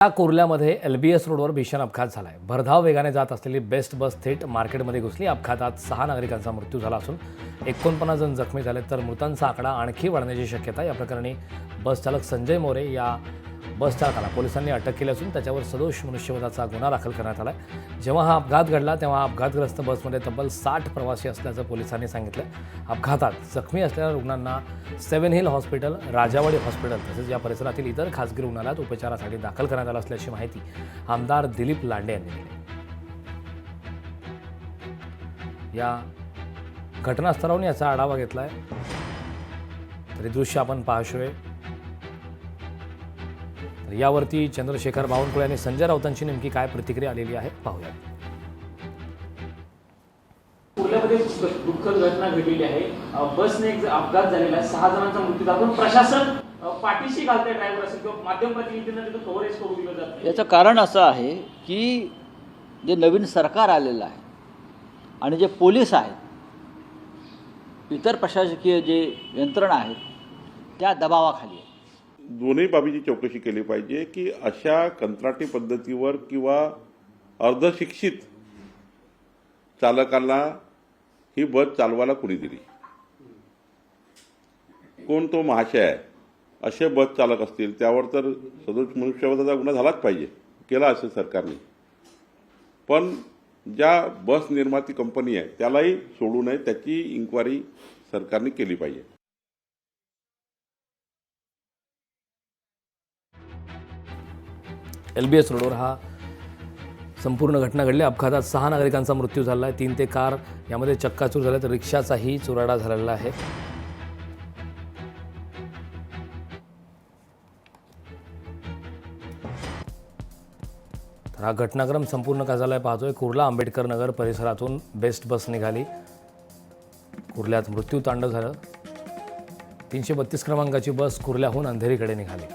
कुर्ल्यामध्ये LBS रोडवर भीषण अपघात झालाय। भरधाव वेगाने जात असलेली बेस्ट बस थेट मार्केटमध्ये घुसली। अपघातात 6 नागरिकांचा मृत्यू झाला असून 49 जण जखमी झाले, तर मृतांचा आकडा आणखी वाढण्याची शक्यता आहे। या प्रकरणी बस चालक संजय मोरे या बस चालकाला पोलिसांनी अटक केली असून त्याच्यावर सदोष मनुष्यवधाचा गुन्हा दाखल करण्यात आला आहे। जेव्हा हा अपघात घडला तेव्हा अपघातग्रस्त बसमध्ये तब्बल 60 प्रवासी असल्याचं पोलिसांनी सांगितलं। अपघातात जखमी असलेल्या रुग्णांना seven hill hospital, Rajawadi hospital तसेच या परिसरातील इतर खासगी रुग्णालयात उपचारासाठी दाखल करण्यात आलं असल्याची माहिती आमदार दिलीप लांडे यांनी दिली। या घटनास्थळावरून याचा आढावा घेतलाय, तरी दृश्य आपण पाहतोय। यावरती चंद्रशेखर बावनकुळे आणि संजय राऊतांची नेमकी काय प्रतिक्रिया आलेली आहे पाहूया। कुर्ल्यामध्ये दुःखद घटना घडलेली आहे। बसने एक अपघात झालेला आहे, 6 जणांचा मृत्यू झाला। पण प्रशासन पाठीशी घालते ड्रायव्हर असेल किंवा माध्यम प्रतिनिधींना त्याचं कव्हरेज करू दिलं जात नाही। याचं कारण असं आहे की जे नवीन सरकार आलेलं आहे आणि जे पोलीस आहेत, इतर प्रशासकीय जे यंत्रणा आहेत, त्या दबावाखाली आहे। दोन्ही बाबीची चौकशी केली पाहिजे की अशा कंत्राटी पद्धतीवर किंवा अर्धशिक्षित चालकांना ही बस चालवायला कुणी दिली, कोण तो महाशय आहे। असे बस चालक असतील त्यावर तर सदोष मनुष्यवधाचा गुन्हा झालाच पाहिजे, केला असेल सरकारने। पण ज्या बस निर्माती कंपनी आहे त्यालाही सोडू नये, त्याची इन्क्वायरी सरकारने केली पाहिजे। LBS रोडवर हा संपूर्ण घटना घडली। अपघातात 6 नागरिकांचा मृत्यू झाला आहे, 3 ते कार यामध्ये चक्काचूर झाले, तर रिक्षाचाही चुराडा झालेला आहे। तर हा घटनाक्रम संपूर्ण का झालाय पाहतोय। कुर्ला आंबेडकर नगर परिसरातून बेस्ट बस निघाली, कुर्ल्यात मृत्यू तांडव झालं। 332 क्रमांकाची बस कुर्ल्याहून अंधेरीकडे निघाली।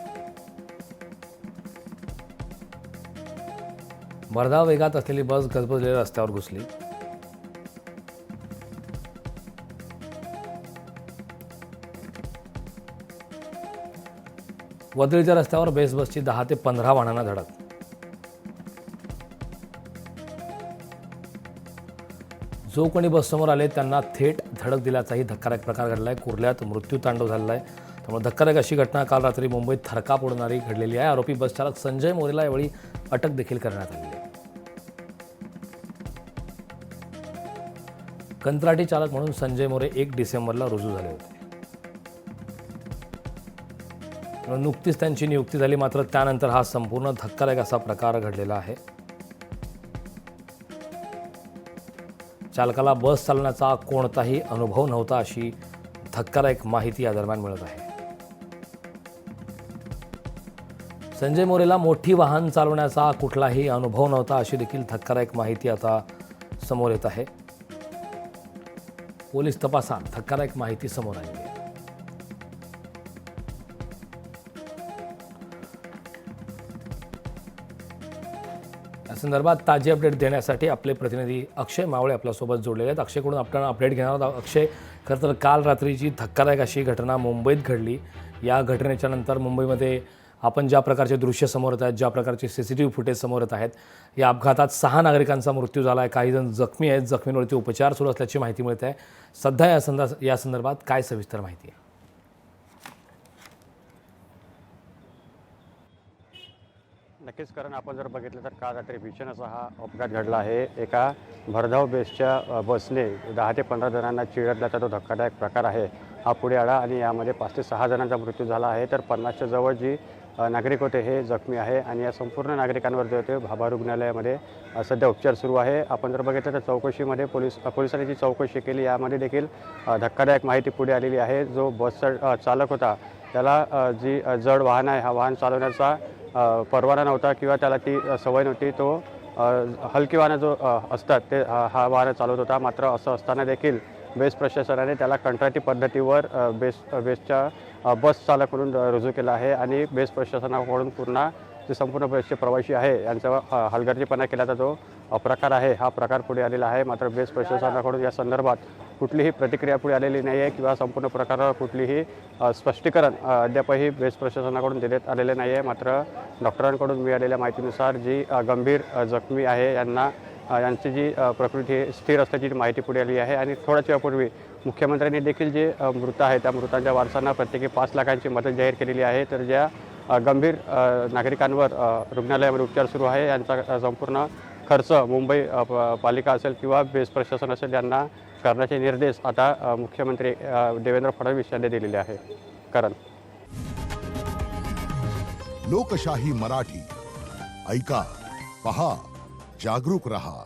भरधाव वेगात असलेली बस गजबजलेल्या रस्त्यावर घुसली। वदळीच्या रस्त्यावर बेस्ट बसची 10 ते 15 वाहनांना धडक। जो कोणी बस समोर आले त्यांना थेट धडक दिल्याचाही धक्कादायक प्रकार घडलाय। कुर्ल्यात मृत्यू तांडव झालेला आहे, त्यामुळे धक्कादायक अशी घटना काल रात्री मुंबईत थरकाप उडवणारी घडलेली आहे। आरोपी बस चालक संजय मोरेला यावेळी अटक देखील करण्यात आली आहे। कंत्राटी चालक म्हणून संजय मोरे 1 डिसेंबरला रुजू झाले होते। नुकतीच त्यांची नियुक्ती झाली, मात्र त्यानंतर हा संपूर्ण धक्कादायक असा प्रकार घडलेला आहे। चालकाला बस चालवण्याचा कोणताही अनुभव नव्हता अशी धक्कादायक माहिती या दरम्यान मिळत आहे। संजय मोरेला मोठी वाहन चालवण्याचा कुठलाही अनुभव नव्हता अशी देखील धक्कादायक माहिती आता समोर येत आहे। पोलीस तपासात धक्कादायक माहिती समोर आली आहे। या संदर्भात ताजी अपडेट देण्यासाठी आपले प्रतिनिधी अक्षय मावळे आपल्यासोबत जोडलेले आहेत। अक्षयकडून आपण अपडेट घेणार आहोत। अक्षय, खरं तर काल रात्रीची धक्कादायक अशी घटना मुंबईत घडली। या घटनेच्या नंतर मुंबईमध्ये आपण ज्या प्रकारचे दृश्य समोर येत आहेत, ज्या प्रकारचे CCTV फुटेज समोर येत आहेत, या अपघातात 6 नागरिकांचा मृत्यू झाला आहे, काही जण जखमी आहेत, जखमींवरती उपचार सुरू असल्याची माहिती मिळते आहे। सध्या या संदर्भात काय सविस्तर माहिती आहे? नक्कीच, कारण आपण जर बघितलं तर काल रात्री भीषण असा हा अपघात घडला आहे। एका भरधाव बेसच्या बसने 10 ते 15 जणांना चिरडल्याचा तो धक्कादायक प्रकार आहे हा पुढे आला आणि यामध्ये 5 ते 6 जणांचा मृत्यू झाला आहे, तर 50च्या जवळ जी नागरिक होते हे जखमी आहे। आणि या संपूर्ण नागरिकांवर जे होते भाभा रुग्णालयामध्ये सध्या उपचार सुरू आहे। आपण जर बघितलं तर चौकशीमध्ये पोलिसांनी जी चौकशी केली यामध्ये देखील धक्कादायक माहिती पुढे आलेली आहे। जो बसचा चालक होता त्याला जी जड वाहन आहे, हा वाहन चालवण्याचा परवाना नव्हता किंवा त्याला ती सवय नव्हती। तो हलकी वाहनं जो असतात ते हा वाहन चालवत होता। मात्र असं असताना देखील बेस्ट प्रशासनाने त्याला कंत्राटी पद्धतीवर बेस्टच्या बस चालक म्हणून रुजू केला आहे आणि बेस्ट प्रशासनाकडून पुन्हा जे संपूर्ण बसचे प्रवासी आहे यांचा हलगर्जीपणा केल्याचा जो प्रकार आहे हा प्रकार पुढे आलेला आहे. मात्र बेस्ट प्रशासनाकडून या संदर्भात कुठलीही प्रतिक्रिया पुढे आलेली नाही आहे किंवा संपूर्ण प्रकारावर कुठलीही स्पष्टीकरण अद्यापही बेस्ट प्रशासनाकडून देण्यात आलेले नाही आहे. मात्र डॉक्टरांकडून मिळालेल्या माहितीनुसार जी गंभीर जखमी आहे यांची जी प्रकृती स्थिर असल्याची माहिती पुढे आली आहे. आणि थोड्याच वेळापूर्वी मुख्यमंत्र्यांनी देखील जे मृत आहेत त्या मृतांच्या वारसांना प्रत्येकी 5 लाखांची मदत जाहीर केलेली आहे. तर ज्या गंभीर नागरिकांवर रुग्णालयामध्ये उपचार सुरू आहे यांचा संपूर्ण खर्च मुंबई पालिका असेल किंवा बेस्ट प्रशासन असेल यांना करण्याचे निर्देश आता मुख्यमंत्री देवेंद्र फडणवीस यांनी दिलेले आहे. करण. लोकशाही मराठी ऐका, पहा, जागरूक रहा.